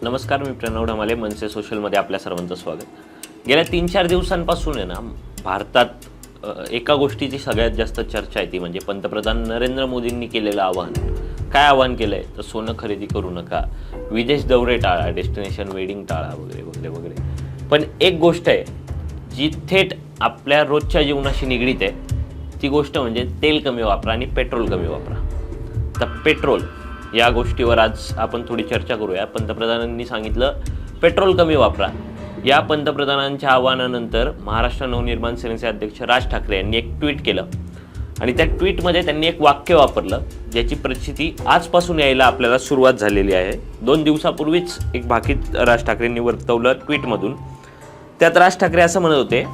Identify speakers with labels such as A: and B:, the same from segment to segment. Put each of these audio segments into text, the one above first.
A: नमस्कार, मी प्रणव ढमाले. मनसे सोशलमध्ये आपल्या सर्वांचं स्वागत. गेल्या 3-4 दिवसांपासून आहे ना, भारतात एका गोष्टीची सगळ्यात जास्त चर्चा आहे, ती म्हणजे पंतप्रधान नरेंद्र मोदींनी केलेलं आवाहन. काय आवाहन केलं आहे? तर सोनं खरेदी करू नका, विदेश दौरे टाळा, डेस्टिनेशन वेडिंग टाळा वगैरे वगैरे वगैरे. पण एक गोष्ट आहे जी थेट आपल्या रोजच्या जीवनाशी निगडीत आहे, ती गोष्ट म्हणजे तेल कमी वापरा आणि पेट्रोल कमी वापरा. तर पेट्रोल या गोष्टीवर आज आपण थोडी चर्चा करूया. पंतप्रधानांनी सांगितलं पेट्रोल कमी वापरा. या पंतप्रधानांच्या आवाहनानंतर महाराष्ट्र नवनिर्माण सेनेचे अध्यक्ष राज ठाकरे यांनी एक ट्विट केलं आणि त्या ट्विटमध्ये त्यांनी एक वाक्य वापरलं, ज्याची प्रचिती आजपासून यायला आपल्याला सुरुवात झालेली आहे. 2 दिवसापूर्वीच एक भाकीत राज ठाकरेंनी वर्तवलं ट्विटमधून. त्यात राज ठाकरे असं म्हणत होते,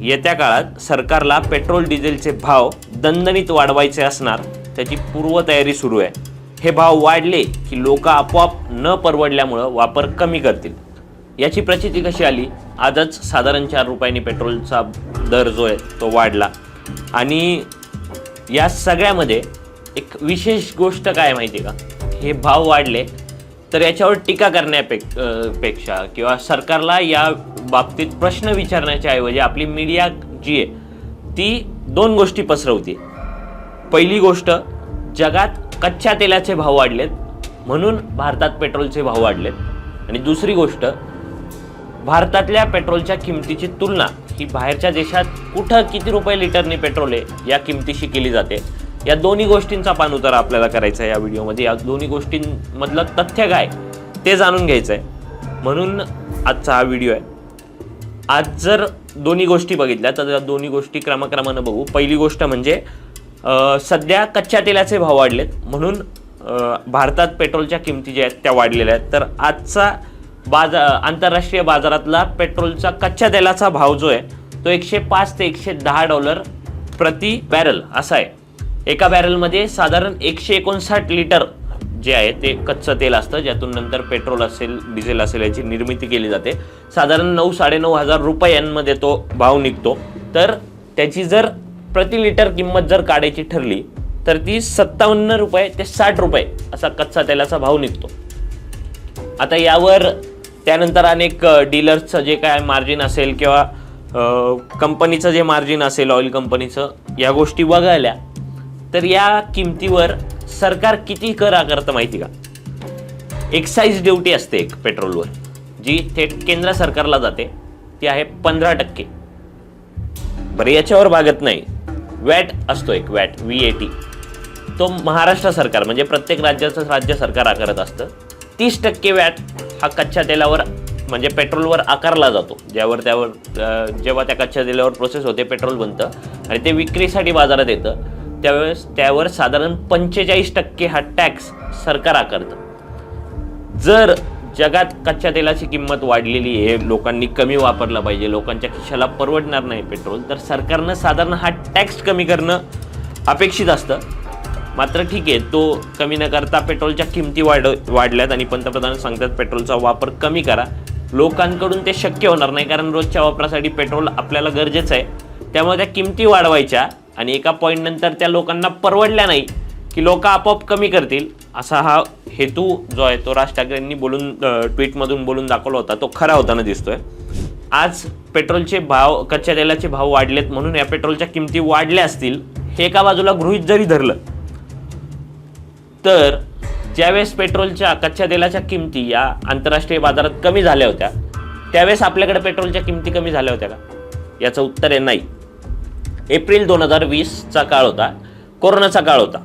A: येत्या काळात सरकारला पेट्रोल डिझेलचे भाव दणदणीत वाढवायचे असणार, त्याची पूर्वतयारी सुरू आहे. हे भाव वाढले की लोक आपोआप न परवडल्यामुळं वापर कमी करतील. याची प्रचिती कशी आली? आजच साधारण 4 रुपयांनी पेट्रोलचा दर जो आहे तो वाढला. आणि या सगळ्यामध्ये एक विशेष गोष्ट काय माहिती का? हे भाव वाढले तर याच्यावर टीका करण्यापेक्षा किंवा सरकारला या बाबतीत प्रश्न विचारण्याच्या ऐवजी आपली मीडिया जी आहे ती 2 गोष्टी पसरवते. पहिली गोष्ट, जगात कच्च्या तेलाचे भाव वाढलेत म्हणून भारतात पेट्रोलचे भाव वाढलेत. आणि दुसरी गोष्ट, भारतातल्या पेट्रोलच्या किमतीची तुलना ही बाहेरच्या देशात कुठं किती रुपये लिटरने पेट्रोल आहे या किमतीशी केली जाते. या दोन्ही गोष्टींचा पाणउतारा आपल्याला करायचा आहे या व्हिडिओमध्ये. या दोन्ही गोष्टींमधलं तथ्य काय ते जाणून घ्यायचं आहे, म्हणून आजचा हा व्हिडिओ आहे. आज जर दोन्ही गोष्टी बघितल्या तर या दोन्ही गोष्टी क्रमाक्रमानं बघू. पहिली गोष्ट म्हणजे सध्या कच्च्या तेलाचे भाव वाढलेत म्हणून भारतात पेट्रोलच्या किमती ज्या आहेत त्या वाढलेल्या आहेत. तर आजचा आंतरराष्ट्रीय बाजारातला पेट्रोलचा कच्च्या तेलाचा भाव जो आहे तो $105 ते $110 प्रति बॅरल असा आहे. एका बॅरलमध्ये साधारण 159 लिटर जे आहे ते कच्चं तेल असतं, ज्यातून नंतर पेट्रोल असेल डिझेल असेल याची निर्मिती केली जाते. साधारण 9-9.5 हजार रुपयांमध्ये तो भाव निघतो. तर त्याची जर प्रति लिटर किंमत जर काढायची ठरली तर ती 57 रुपये ते 60 रुपये असा कच्चा तेलाचा भाव निघतो. आता यावर त्यानंतर अनेक डीलर्सचं जे काय मार्जिन असेल किंवा कंपनीचं जे मार्जिन असेल ऑइल कंपनीचं, या गोष्टी बघायला तर या किमतीवर सरकार किती कर आकारतं माहिती का? एक्साईज ड्युटी असते एक पेट्रोलवर, जी थेट केंद्र सरकारला जाते, ती आहे 15%. बरं, याच्यावर भागत नाही. वॅट असतो एक, वॅट VAT, तो महाराष्ट्र सरकार म्हणजे प्रत्येक राज्याचं राज्य सरकार आकारत असतं. 30% वॅट हा कच्च्या तेलावर म्हणजे पेट्रोलवर आकारला जातो. जेव्हा त्या कच्च्या तेलावर प्रोसेस होते, पेट्रोल बनतं आणि ते विक्रीसाठी बाजारात येतं, त्यावेळेस त्यावर साधारण 45% हा टॅक्स सरकार आकारतं. जर जगात कच्च्या तेलाची किंमत वाढलेली आहे, लोकांनी कमी वापरलं पाहिजे, लोकांच्या खिशाला परवडणार नाही पेट्रोल, तर सरकारनं साधारण हा टॅक्स कमी करणं अपेक्षित असतं. मात्र ठीक आहे, तो कमी न करता पेट्रोलच्या किमती वाढल्यात आणि पंतप्रधान सांगतात पेट्रोलचा वापर कमी करा. लोकांकडून ते शक्य होणार नाही, कारण रोजच्या वापरासाठी पेट्रोल आपल्याला गरजेचं आहे. त्यामुळे त्या किमती वाढवायच्या आणि एका पॉईंट नंतर त्या लोकांना परवडल्या नाही की लोक आपोआप कमी करतील, असा हा हेतू जो आहे तो राज ठाकरेंनी ट्विटमधून बोलून दाखवला होता, तो खरा होताना दिसतोय. आज पेट्रोलचे भाव, कच्च्या तेलाचे भाव वाढलेत म्हणून या पेट्रोलच्या किमती वाढल्या असतील, हे एका बाजूला गृहीत जरी धरलं तर ज्यावेळेस पेट्रोलच्या कच्च्या तेलाच्या किमती या आंतरराष्ट्रीय बाजारात कमी झाल्या होत्या, त्यावेळेस आपल्याकडे पेट्रोलच्या किमती कमी झाल्या होत्या का? याचं उत्तर आहे नाही. एप्रिल 2020चा काळ होता, कोरोनाचा काळ होता.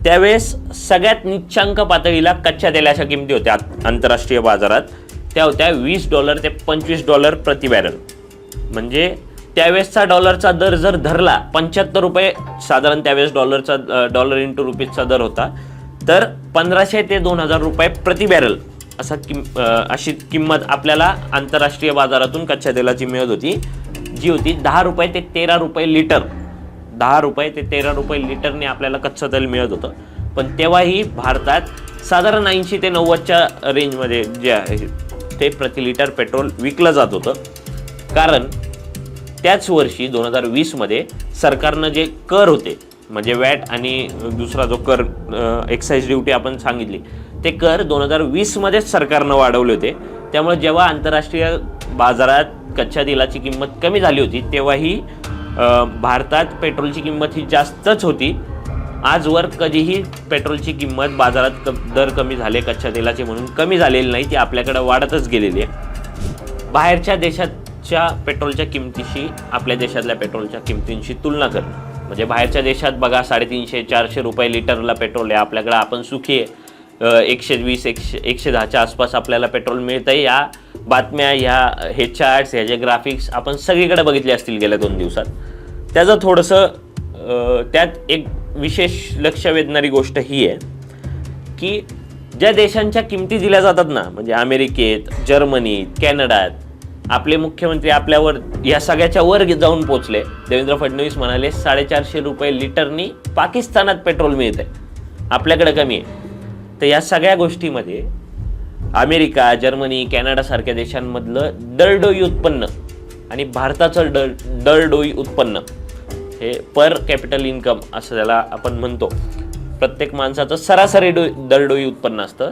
A: त्यावेळेस सगळ्यात निच्चांक पातळीला कच्च्या तेलाच्या किमती होत्या आंतरराष्ट्रीय बाजारात. त्या होत्या $20 ते $25 प्रति बॅरल. म्हणजे त्यावेळेसचा डॉलरचा दर जर धरला, 75 रुपये साधारण त्यावेळेस डॉलर इंटू रुपीजचा दर होता, तर 1500 ते 2000 रुपये प्रति बॅरल अशी किंमत आपल्याला आंतरराष्ट्रीय बाजारातून कच्च्या तेलाची मिळत होती, जी होती 10 रुपये ते 13 रुपये लिटर. 10 रुपये ते 13 रुपये लिटरने आपल्याला कच्चं तेल मिळत होतं. पण तेव्हाही भारतात साधारण 80 ते 90च्या रेंजमध्ये जे आहे ते प्रति लिटर पेट्रोल विकलं जात होतं. कारण त्याच वर्षी 2020मध्ये सरकारनं जे कर होते म्हणजे वॅट आणि दुसरा जो कर एक्साईज ड्युटी आपण सांगितली, ते कर 2020 मध्येच सरकारनं वाढवले होते. त्यामुळे जेव्हा आंतरराष्ट्रीय बाजारात कच्च्या तेलाची किंमत कमी झाली होती तेव्हाही भारतात पेट्रोलची किंमत ही जास्तच होती. आजवर कधीही पेट्रोलची किंमत बाजारात दर कमी झाले कच्च्या तेलाचे म्हणून कमी झालेली नाही, ती आपल्याकडे वाढतच गेलेली आहे. बाहेरच्या देशाच्या पेट्रोलच्या किमतीशी आपल्या देशातल्या पेट्रोलच्या किमतींशी तुलना करणं म्हणजे बाहेरच्या देशात बघा 350-400 रुपये लिटरला पेट्रोल आहे, आपल्याकडे आपण सुखी आहे 120-110च्या आसपास आपल्याला पेट्रोल मिळतं आहे. या बातम्या हे चार्ट्स ह्याचे ग्राफिक्स आपण सगळीकडे बघितले असतील गेल्या 2 दिवसात. त्याचं थोडंसं त्यात एक विशेष लक्ष वेधणारी गोष्ट ही आहे की ज्या देशांच्या किमती दिल्या जातात ना म्हणजे अमेरिकेत, जर्मनीत, कॅनडात आपले मुख्यमंत्री आपल्यावर या सगळ्याच्या वर जाऊन पोचले. देवेंद्र फडणवीस म्हणाले 450 रुपये लिटरनी पाकिस्तानात पेट्रोल मिळतंय, आपल्याकडे कमी आहे. तर या सगळ्या गोष्टीमध्ये अमेरिका, जर्मनी, कॅनडासारख्या देशांमधलं दरडोई उत्पन्न आणि भारताचं दरडोई उत्पन्न हे पर कॅपिटल इन्कम असं त्याला आपण म्हणतो, प्रत्येक माणसाचं सरासरी दरडोई उत्पन्न असतं.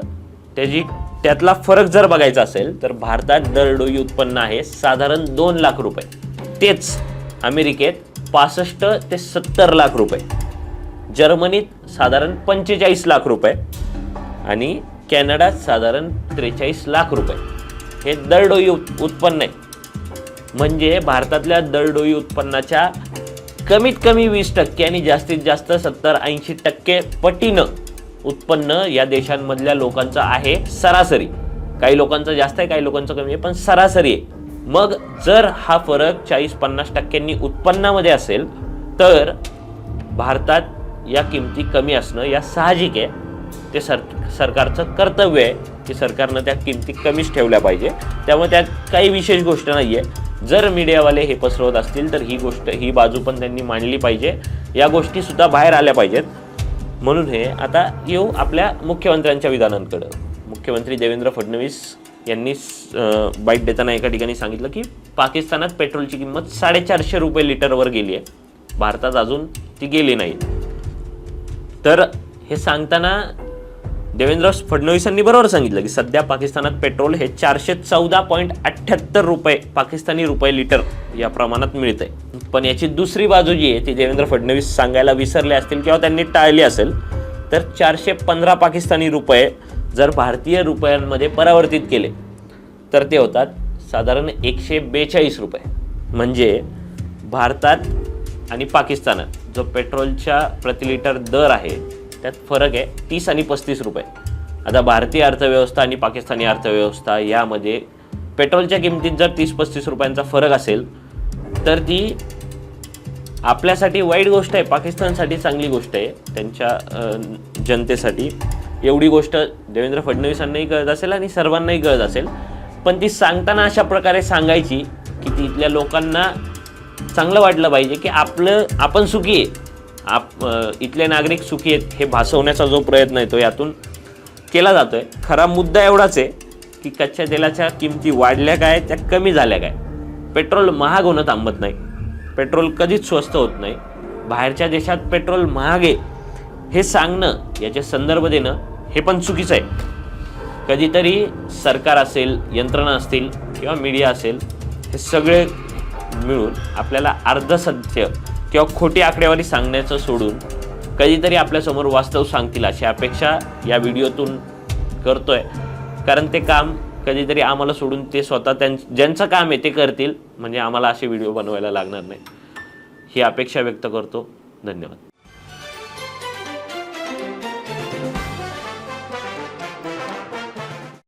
A: त्यातला फरक जर बघायचा असेल तर भारतात दरडोई उत्पन्न आहे साधारण 2 लाख रुपये. तेच अमेरिकेत 65 ते 70 लाख रुपये, जर्मनीत साधारण 45 लाख रुपये आणि कॅनडात साधारण 43 लाख रुपये हे दरडोई उत्पन्न आहे. म्हणजे भारतातल्या दरडोई उत्पन्नाच्या कमीत कमी 20% आणि जास्तीत जास्त 70-80% पटीनं उत्पन्न या देशांमधल्या लोकांचं आहे सरासरी. काही लोकांचं जास्त आहे, काही लोकांचं कमी आहे, पण सरासरी आहे. मग जर हा फरक 40-50% उत्पन्नामध्ये असेल तर भारतात या किमती कमी असणं या साहजिक आहे. ते सरकारचं कर्तव्य आहे की सरकारनं त्या किमती कमीच ठेवल्या पाहिजे. त्यामुळे त्यात काही विशेष गोष्ट नाही आहे. जर मीडियावाले हे पसरवत असतील तर ही बाजू पण त्यांनी मांडली पाहिजे, या गोष्टीसुद्धा बाहेर आल्या पाहिजेत. म्हणून हे आता येऊ आपल्या मुख्यमंत्र्यांच्या विधानांकडं. मुख्यमंत्री देवेंद्र फडणवीस यांनी बाईट देताना एका ठिकाणी सांगितलं की पाकिस्तानात पेट्रोलची किंमत 450 रुपये लिटरवर गेली आहे, भारतात अजून ती गेली नाही. तर हे सांगताना देवेंद्र फडणवीसांनी बरोबर सांगितलं की सध्या पाकिस्तानात पेट्रोल हे 414.78 रुपये पाकिस्तानी रुपये लिटर या प्रमाणात मिळत आहे. पण याची दुसरी बाजू जी आहे ती देवेंद्र फडणवीस सांगायला विसरले असतील किंवा त्यांनी टाळली असेल. तर 415 पाकिस्तानी रुपये जर भारतीय रुपयांमध्ये परावर्तित केले तर ते होतात साधारण 142 रुपये. म्हणजे भारतात आणि पाकिस्तानात जो पेट्रोलच्या प्रति लिटर दर आहे त्यात फरक आहे 30 आणि 35 रुपये. आता भारतीय अर्थव्यवस्था आणि पाकिस्तानी अर्थव्यवस्था यामध्ये पेट्रोलच्या किमतीत जर 30-35 रुपयांचा फरक असेल तर ती आपल्यासाठी वाईट गोष्ट आहे, पाकिस्तानसाठी चांगली गोष्ट आहे, त्यांच्या जनतेसाठी. एवढी गोष्ट देवेंद्र फडणवीसांनाही कळत असेल आणि सर्वांनाही कळत असेल. पण ती सांगताना अशा प्रकारे सांगायची की तिथल्या लोकांना चांगलं वाटलं पाहिजे की आपण सुखी आहे, इथले नागरिक सुखी आहेत हे भासवण्याचा जो प्रयत्न आहे तो यातून केला जातोय. खरा मुद्दा एवढाच आहे की कच्च्या तेलाच्या किमती वाढल्या काय, त्या कमी झाल्या काय. पेट्रोल महाग होणं थांबत नाही, पेट्रोल कधीच स्वस्त होत नाही. बाहेरच्या देशात पेट्रोल महाग आहे हे सांगणं, याचे संदर्भ देणं हे पण चुकीचं आहे. कधीतरी सरकार असेल, यंत्रणा असतील किंवा मीडिया असेल हे सगळे मिळून आपल्याला अर्धसत्य किंवा खोटी आकडेवारी सांगण्याचं सोडून कधीतरी आपल्यासमोर वास्तव सांगतील अशी अपेक्षा या व्हिडिओतून करतोय. कारण ते काम कधीतरी आम्हाला सोडून ते स्वतः ज्यांचं काम आहे ते करतील, म्हणजे आम्हाला असे व्हिडिओ बनवायला लागणार नाही ही अपेक्षा व्यक्त करतो. धन्यवाद.